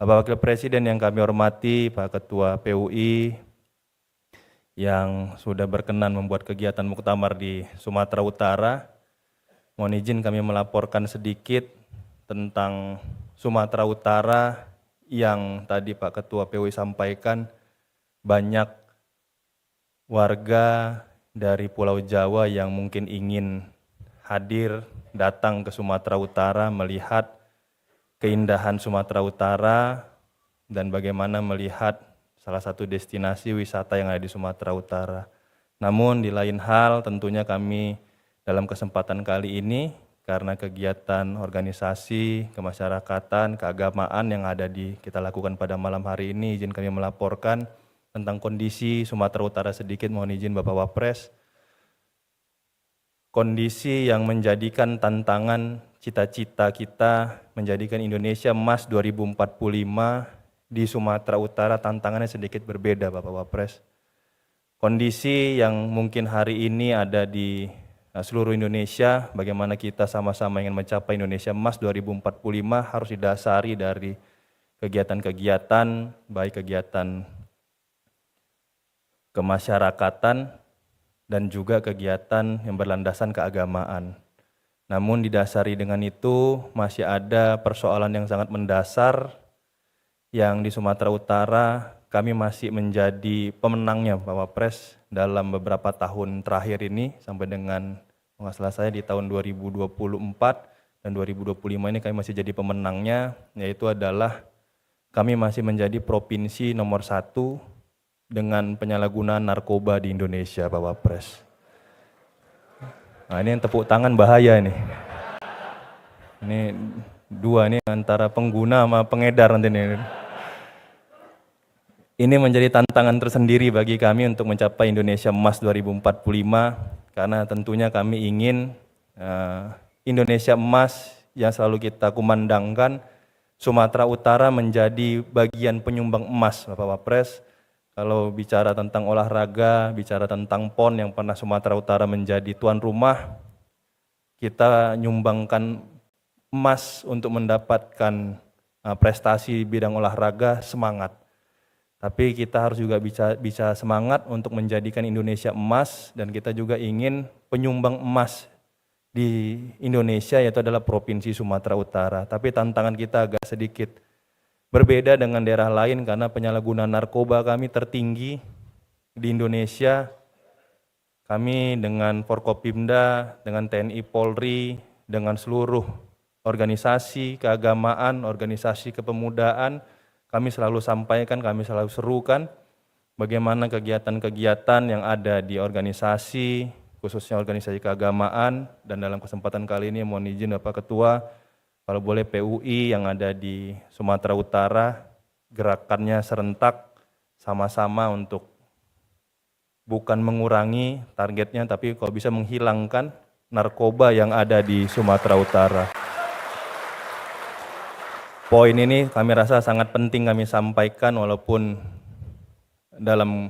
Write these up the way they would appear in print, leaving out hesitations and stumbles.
Bapak Wakil Presiden yang kami hormati, Pak Ketua PUI yang sudah berkenan membuat kegiatan muktamar di Sumatera Utara. Mohon izin kami melaporkan sedikit tentang Sumatera Utara yang tadi Pak Ketua PUI sampaikan, banyak warga dari Pulau Jawa yang mungkin ingin hadir datang ke Sumatera Utara melihat keindahan Sumatera Utara dan bagaimana melihat salah satu destinasi wisata yang ada di Sumatera Utara. Namun di lain hal tentunya kami dalam kesempatan kali ini karena kegiatan organisasi, kemasyarakatan, keagamaan yang kita lakukan pada malam hari ini, izin kami melaporkan tentang kondisi Sumatera Utara sedikit, mohon izin Bapak Wapres. Kondisi yang menjadikan tantangan cita-cita kita menjadikan Indonesia emas 2045 di Sumatera Utara tantangannya sedikit berbeda Bapak Wapres. Kondisi yang mungkin hari ini ada di seluruh Indonesia, bagaimana kita sama-sama ingin mencapai Indonesia emas 2045 harus didasari dari kegiatan-kegiatan, baik kegiatan kemasyarakatan dan juga kegiatan yang berlandasan keagamaan. Namun didasari dengan itu masih ada persoalan yang sangat mendasar yang di Sumatera Utara kami masih menjadi pemenangnya Pak Wapres dalam beberapa tahun terakhir ini sampai dengan nggak salah saya di tahun 2024 dan 2025 ini kami masih jadi pemenangnya, yaitu adalah kami masih menjadi provinsi nomor 1 dengan penyalahgunaan narkoba di Indonesia, Pak Wapres. Nah ini yang tepuk tangan bahaya nih. Ini dua nih antara pengguna sama pengedar nanti nih. Ini menjadi tantangan tersendiri bagi kami untuk mencapai Indonesia emas 2045 karena tentunya kami ingin Indonesia emas yang selalu kita kumandangkan, Sumatera Utara menjadi bagian penyumbang emas, Bapak Wapres. Kalau bicara tentang olahraga, bicara tentang PON yang pernah Sumatera Utara menjadi tuan rumah, kita nyumbangkan emas untuk mendapatkan prestasi di bidang olahraga, semangat. Tapi kita harus juga bisa semangat untuk menjadikan Indonesia emas, dan kita juga ingin penyumbang emas di Indonesia yaitu adalah Provinsi Sumatera Utara. Tapi tantangan kita agak sedikit berbeda dengan daerah lain karena penyalahgunaan narkoba kami tertinggi di Indonesia. Kami dengan Forkopimda, dengan TNI Polri, dengan seluruh organisasi keagamaan, organisasi kepemudaan, kami selalu sampaikan, kami selalu serukan bagaimana kegiatan-kegiatan yang ada di organisasi, khususnya organisasi keagamaan, dan dalam kesempatan kali ini mohon izin Bapak Ketua, kalau boleh PUI yang ada di Sumatera Utara, gerakannya serentak, sama-sama untuk bukan mengurangi targetnya, tapi kalau bisa menghilangkan narkoba yang ada di Sumatera Utara. Poin ini kami rasa sangat penting kami sampaikan walaupun dalam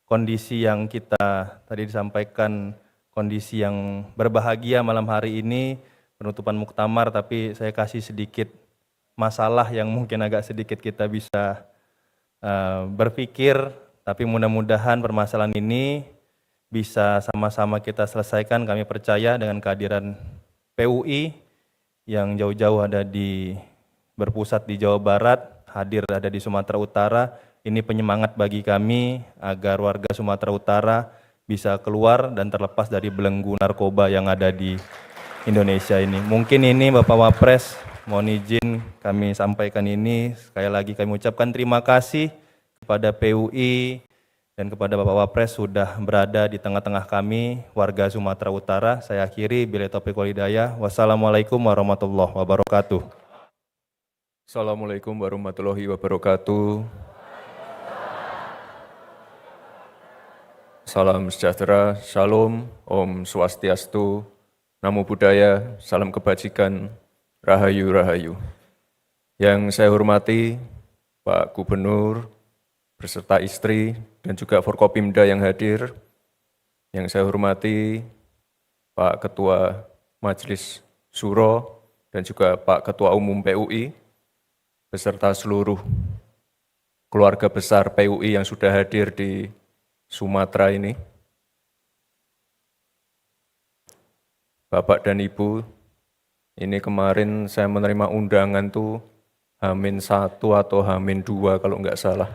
kondisi yang kita tadi disampaikan, kondisi yang berbahagia malam hari ini, penutupan muktamar, tapi saya kasih sedikit masalah yang mungkin agak sedikit kita bisa berpikir, tapi mudah-mudahan permasalahan ini bisa sama-sama kita selesaikan. Kami percaya dengan kehadiran PUI yang jauh-jauh berpusat di Jawa Barat, hadir ada di Sumatera Utara, ini penyemangat bagi kami agar warga Sumatera Utara bisa keluar dan terlepas dari belenggu narkoba yang ada di Indonesia ini. Mungkin ini Bapak Wapres, mohon izin kami sampaikan ini. Sekali lagi kami ucapkan terima kasih kepada PUI dan kepada Bapak Wapres sudah berada di tengah-tengah kami, warga Sumatera Utara. Saya akhiri, billahi taufiq wal hidayah. Wassalamualaikum warahmatullahi wabarakatuh. Assalamualaikum warahmatullahi wabarakatuh. Salam sejahtera, Shalom, Om Swastiastu, Namo Buddhaya, Salam Kebajikan, Rahayu Rahayu. Yang saya hormati Pak Gubernur beserta istri dan juga Forkopimda yang hadir. Yang saya hormati Pak Ketua Majelis Suro dan juga Pak Ketua Umum PUI beserta seluruh keluarga besar PUI yang sudah hadir di Sumatera ini. Bapak dan Ibu, ini kemarin saya menerima undangan tuh H-1 atau H-2 kalau nggak salah.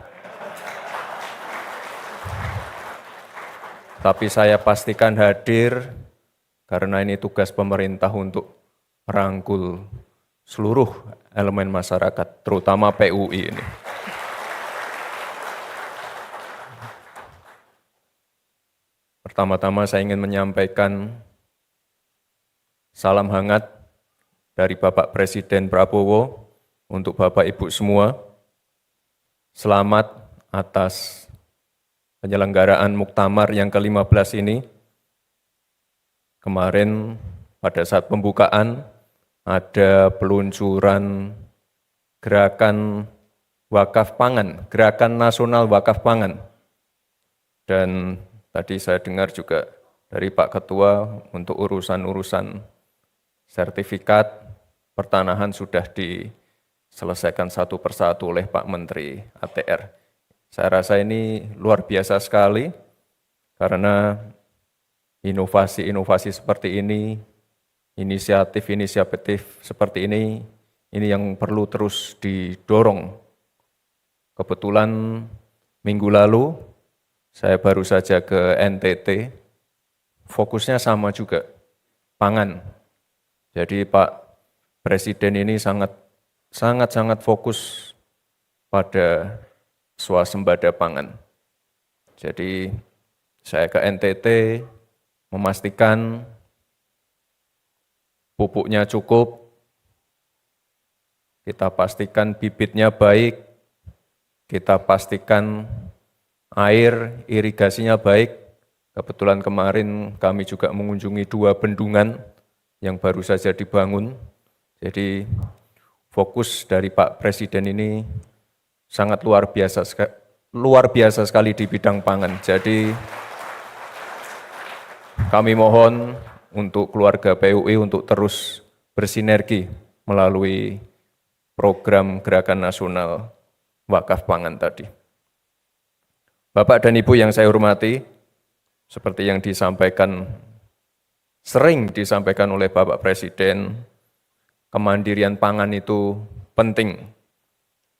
Tapi saya pastikan hadir karena ini tugas pemerintah untuk merangkul seluruh elemen masyarakat, terutama PUI ini. Pertama-tama saya ingin menyampaikan salam hangat dari Bapak Presiden Prabowo untuk Bapak Ibu semua. Selamat atas penyelenggaraan Muktamar yang ke-15 ini. Kemarin pada saat pembukaan ada peluncuran gerakan wakaf pangan, gerakan nasional wakaf pangan. Dan tadi saya dengar juga dari Pak Ketua untuk urusan-urusan sertifikat pertanahan sudah diselesaikan satu persatu oleh Pak Menteri ATR. Saya rasa ini luar biasa sekali karena inovasi-inovasi seperti ini, inisiatif-inisiatif seperti ini yang perlu terus didorong. Kebetulan minggu lalu saya baru saja ke NTT, fokusnya sama juga, pangan. Jadi Pak Presiden ini sangat fokus pada swasembada pangan. Jadi saya ke NTT memastikan pupuknya cukup, kita pastikan bibitnya baik, kita pastikan air irigasinya baik. Kebetulan kemarin kami juga mengunjungi 2 bendungan yang baru saja dibangun. Jadi fokus dari Pak Presiden ini sangat luar biasa sekali di bidang pangan. Jadi kami mohon untuk keluarga PUI untuk terus bersinergi melalui program Gerakan Nasional Wakaf Pangan tadi. Bapak dan Ibu yang saya hormati, seperti yang sering disampaikan oleh Bapak Presiden, kemandirian pangan itu penting.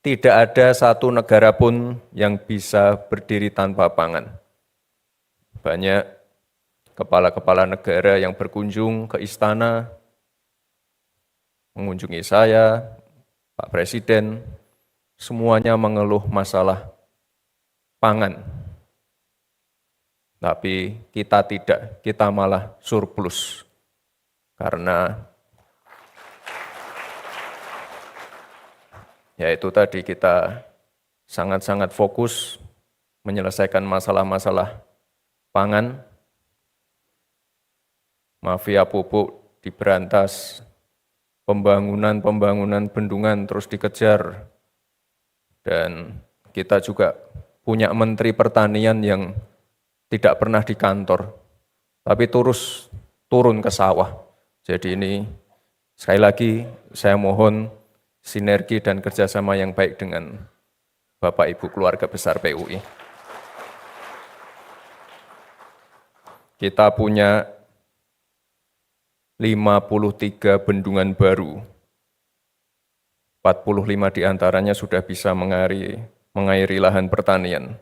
Tidak ada satu negara pun yang bisa berdiri tanpa pangan. Banyak kepala-kepala negara yang berkunjung ke istana, mengunjungi saya, Pak Presiden, semuanya mengeluh masalah pangan. Tapi kita tidak, kita malah surplus. Karena yaitu tadi kita sangat-sangat fokus menyelesaikan masalah-masalah pangan, mafia pupuk diberantas, pembangunan bendungan terus dikejar, dan kita juga punya Menteri Pertanian yang tidak pernah di kantor, tapi terus turun ke sawah. Jadi ini sekali lagi saya mohon sinergi dan kerjasama yang baik dengan Bapak Ibu keluarga besar PUI. Kita punya 53 bendungan baru, 45 diantaranya sudah bisa mengairi lahan pertanian.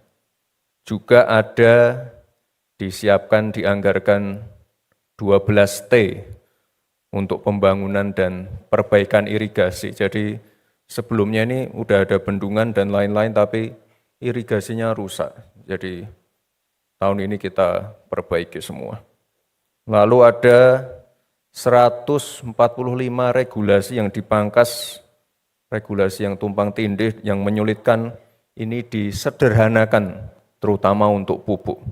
Juga ada disiapkan, dianggarkan 12T untuk pembangunan dan perbaikan irigasi. Jadi sebelumnya ini udah ada bendungan dan lain-lain, tapi irigasinya rusak. Jadi tahun ini kita perbaiki semua. Lalu ada 145 regulasi yang dipangkas, regulasi yang tumpang tindih, yang menyulitkan, ini disederhanakan, terutama untuk pupuk.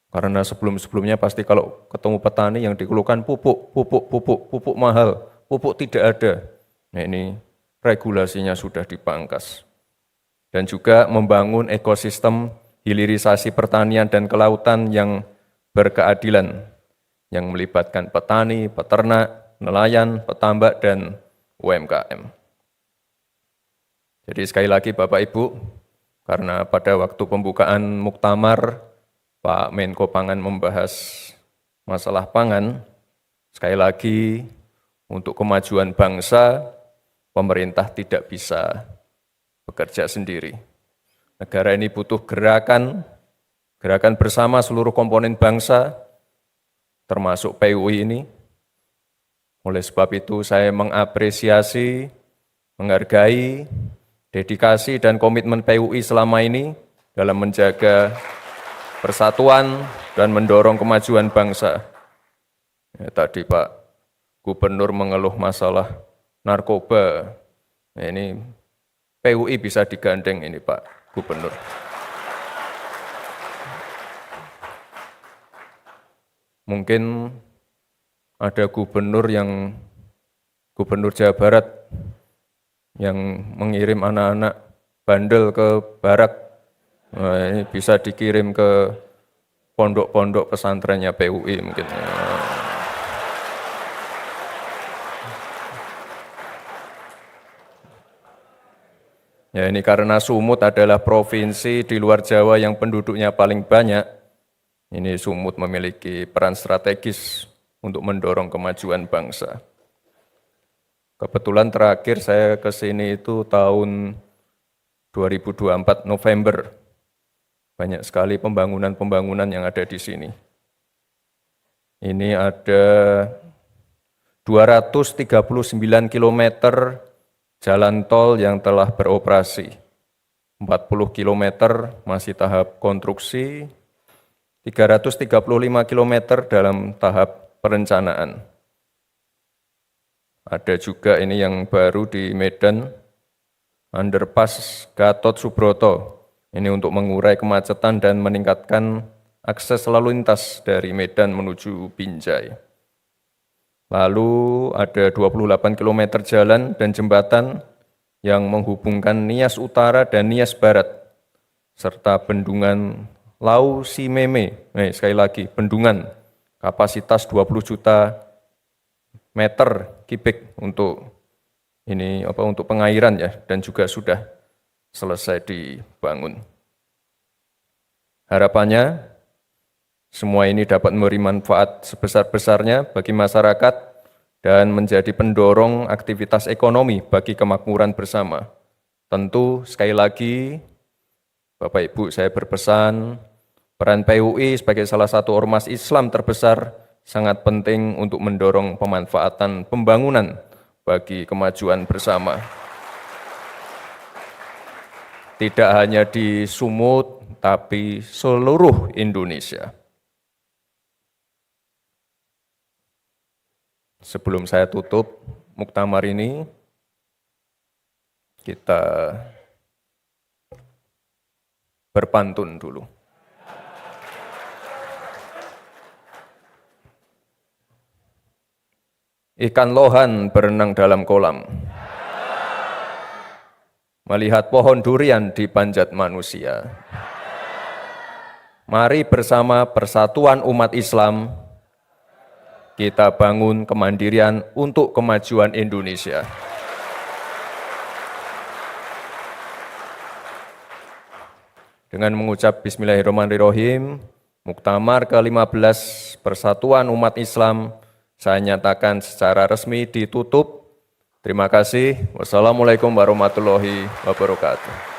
Karena sebelum-sebelumnya pasti kalau ketemu petani yang dikeluhkan pupuk mahal, pupuk tidak ada. Nah ini regulasinya sudah dipangkas. Dan juga membangun ekosistem hilirisasi pertanian dan kelautan yang berkeadilan, yang melibatkan petani, peternak, nelayan, petambak, dan UMKM. Jadi sekali lagi Bapak Ibu, karena pada waktu pembukaan muktamar Pak Menko Pangan membahas masalah pangan, sekali lagi untuk kemajuan bangsa, pemerintah tidak bisa bekerja sendiri. Negara ini butuh gerakan bersama seluruh komponen bangsa, termasuk PUI ini. Oleh sebab itu saya mengapresiasi, menghargai dedikasi dan komitmen PUI selama ini dalam menjaga persatuan dan mendorong kemajuan bangsa. Ya, tadi Pak Gubernur mengeluh masalah narkoba. Nah, ini PUI bisa digandeng ini Pak Gubernur. Mungkin ada gubernur Jawa Barat yang mengirim anak-anak bandel ke barak. Nah, ini bisa dikirim ke pondok-pondok pesantrennya PUI mungkin. Ya, ini karena Sumut adalah provinsi di luar Jawa yang penduduknya paling banyak. Ini Sumut memiliki peran strategis untuk mendorong kemajuan bangsa. Kebetulan terakhir saya ke sini itu tahun 2024 November. Banyak sekali pembangunan-pembangunan yang ada di sini. Ini ada 239 km jalan tol yang telah beroperasi. 40 km masih tahap konstruksi, 335 km dalam tahap perencanaan. Ada juga ini yang baru di Medan, underpass Gatot Subroto. Ini untuk mengurai kemacetan dan meningkatkan akses lalu lintas dari Medan menuju Binjai. Lalu ada 28 km jalan dan jembatan yang menghubungkan Nias Utara dan Nias Barat, serta bendungan Lau Simeme. Sekali lagi, bendungan kapasitas 20 juta meter kubik untuk pengairan ya, dan juga sudah selesai dibangun. Harapannya semua ini dapat memberi manfaat sebesar-besarnya bagi masyarakat dan menjadi pendorong aktivitas ekonomi bagi kemakmuran bersama. Tentu sekali lagi Bapak Ibu, saya berpesan peran PUI sebagai salah satu ormas Islam terbesar sangat penting untuk mendorong pemanfaatan pembangunan bagi kemajuan bersama. Tidak hanya di Sumut, tapi seluruh Indonesia. Sebelum saya tutup muktamar ini, kita berpantun dulu. Ikan lohan berenang dalam kolam, melihat pohon durian dipanjat manusia. Mari bersama persatuan umat Islam, kita bangun kemandirian untuk kemajuan Indonesia. Dengan mengucap Bismillahirrahmanirrahim, Muktamar ke-15 Persatuan Umat Islam saya nyatakan secara resmi ditutup. Terima kasih. Wassalamualaikum warahmatullahi wabarakatuh.